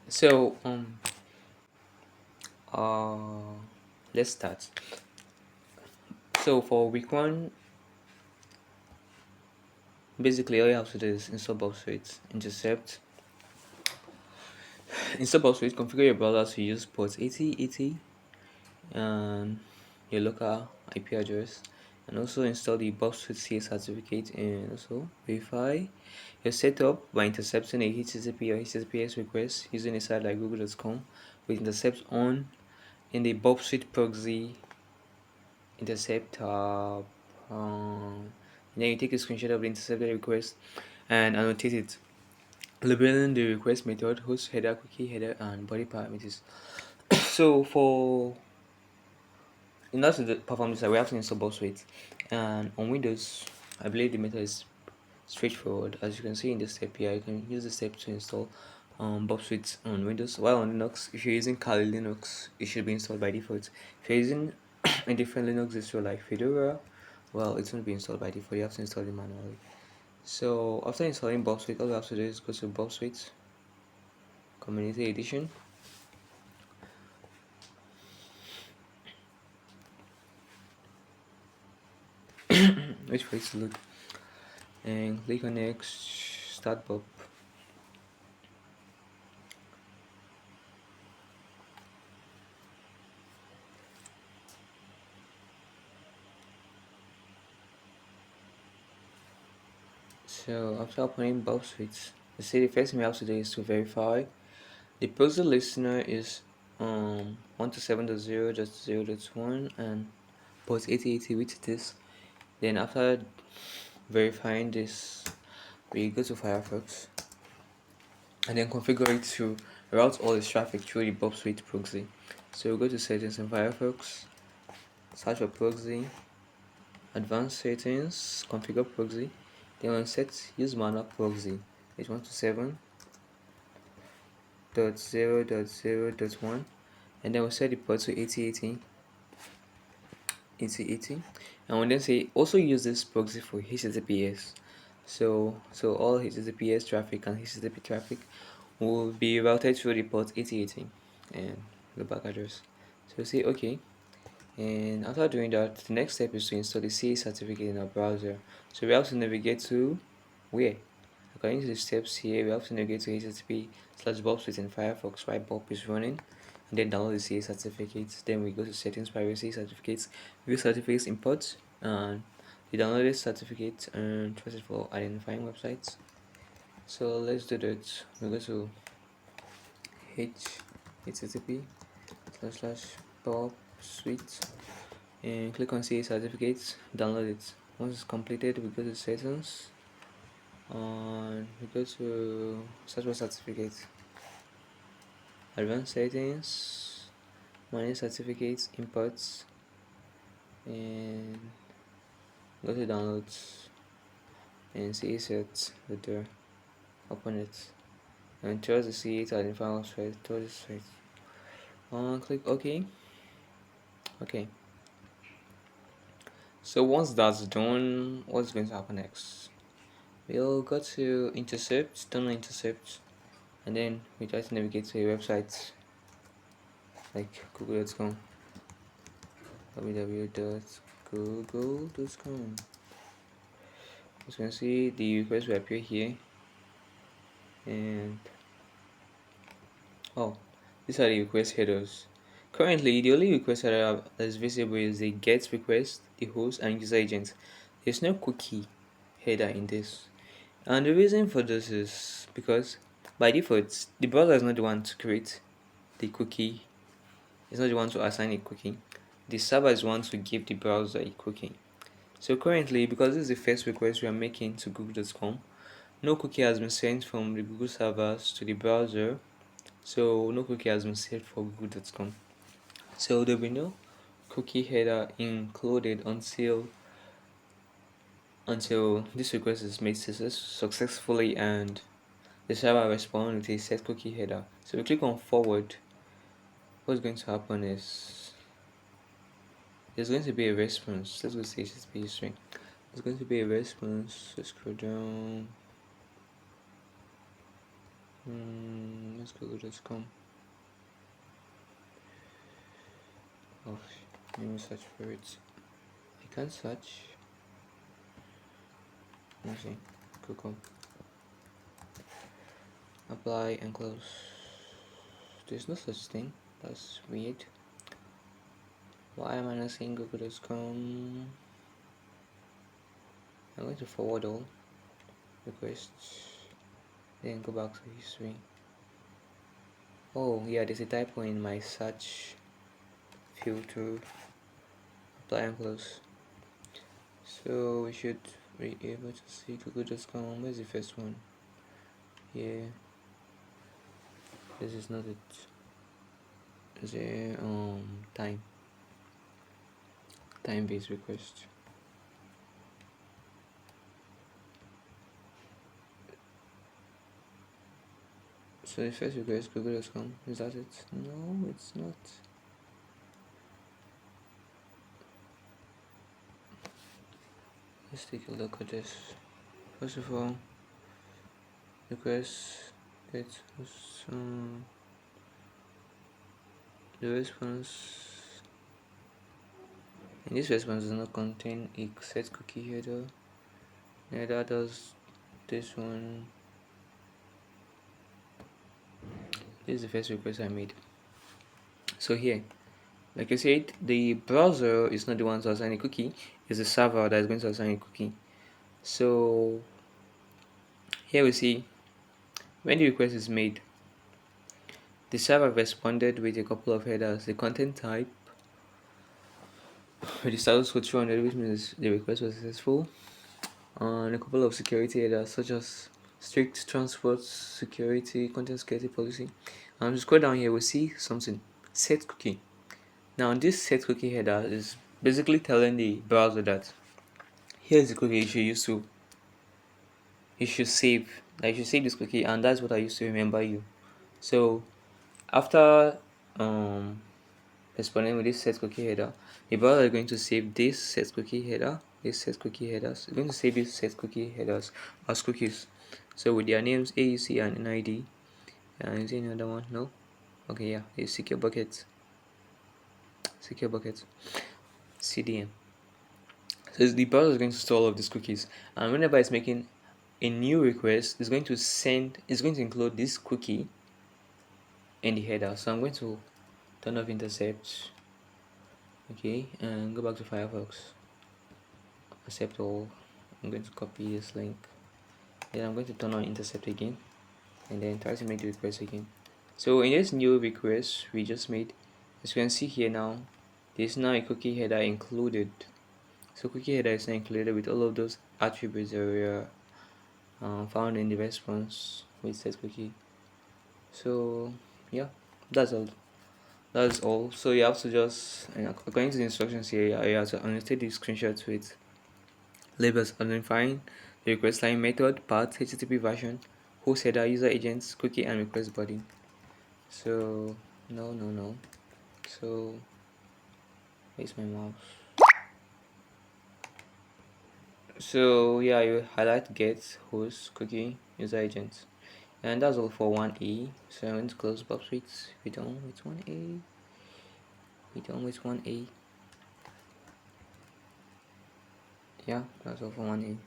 So uh let's start. So for week one, basically all you have to do is install Bob Suite, install Bob Suite, configure your browser to use port 8080 and your local IP address, and also install the Bob Suite CA certificate, and also verify your setup by intercepting a HTTP or HTTPS request using a site like google.com with intercept on in the Bob Suite proxy intercept tab. And then you take a screenshot of the intercepted request and annotate it, labeling the request method, host header, cookie header, and body parameters. So for in order to perform this, we have to install Bob and on Windows, I believe the method is straightforward. As you can see in this step here, you can use this step to install Bob on Windows. While on Linux, if you're using Kali Linux, it should be installed by default. If you're using a different Linux distro like Fedora, well, it's going to be installed by default. You have to install it manually. So after installing Bob all you have to do is go to Bob Community Edition. Wait for it to load and click on next, start Bob. So after opening Bob you see the first thing we have to do is to verify the proxy listener is 127.0.0.1 and port 8080, which it is. Then after verifying this, we go to Firefox and then configure it to route all its traffic through the Bob proxy. So we go to settings in Firefox, search for proxy, advanced settings, configure proxy, then on set use manual proxy h127.0.0.1, and then we'll set the port to 8080, and we'll then say also use this proxy for HTTPS. So all HTTPS traffic and HTTP traffic will be routed through the port 8080 and the back address. So we say okay. And after doing that, the next step is to install the CA certificate in our browser. So we have to navigate to where? According to the steps here, we have to navigate to http://bob in Firefox while Bob is running, and then download the CA certificates. Then we go to settings, privacy, certificates, view certificates, import, and the downloaded certificate and trust it for identifying websites. So let's do that. We go to http://bob and click on CA certificates, download it. Once it's completed, we go to settings and we go to search for certificates, advanced settings, manage certificates, imports, and go to downloads and CA set with there. Open it and choose the CA to identify website to this site. Click OK. So once that's done, what's going to happen next? We'll go to intercept, turn on intercept, and then we try to navigate to a website like google.com, www.google.com. As you can see, the request will appear here, and these are the request headers. Currently, the only request header that is visible is the get request, the host, and user agent. There's no cookie header in this. And the reason for this is because by default, the browser is not the one to create the cookie, it's not the one to assign a cookie. The server is the one to give the browser a cookie. So currently, because this is the first request we are making to google.com, no cookie has been sent from the Google servers to the browser, so no cookie has been set for google.com. So there will be no cookie header included until this request is made successfully and the server responds with a set cookie header. So we click on forward. What's going to happen is there's going to be a response. Let's go to HTTP history. There's going to be a response. So scroll down. Let's google.com. Oh, let me search for it. I can't search. Let me see. Google. Apply and close. There's no such thing. That's weird. Why am I not seeing google.com? I'm going to forward all requests. Then go back to history. Oh yeah, there's a typo in my search filter. Apply and close. So we should be able to see google.com. Where's the first one? Yeah, this is not it. Is there time-based request? So the first request google.com, is that it? No, it's not. Let's take a look at this. First of all, request it was the response, and this response does not contain a set cookie header. Neither does this one. This is the first request I made. So here, like I said, the browser is not the one to assign a cookie, it's the server that is going to assign a cookie. So here we see when the request is made, the server responded with a couple of headers, the content type with the status code 200, which means the request was successful, and a couple of security headers such as strict transport security, content security policy. And we scroll down here, we see something, set cookie. Now this set cookie header is basically telling the browser that here's the cookie you should save, like you should save this cookie, and that's what I used to remember you. So after responding with this set cookie header, the browser is going to save this set cookie header, this set cookie headers. It's going to save these set cookie headers as cookies. So with their names AUC and NID. And is there any other one? No? Okay, yeah, it's secure bucket, CDN. So the browser is going to store all of these cookies, and whenever it's making a new request, it's going to include this cookie in the header. So I'm going to turn off intercept. Okay, and go back to Firefox. Accept all. I'm going to copy this link. Then I'm going to turn on intercept again, and then try to make the request again. So in this new request we just made, as you can see here now, there's now a cookie header included. So cookie header is now included with all of those attributes that were found in the response with set cookie. So yeah, that's all. So you have to just, according to the instructions here, you have to annotate the screenshots with labels identifying the request line, method, path, HTTP version, host header, user agents, cookie, and request body. So no. So where's my mouse? So yeah, you highlight get, host, cookie, user agent, and that's all for 1A. So I'm going to close box suites. We're done with 1A. Yeah, that's all for 1A.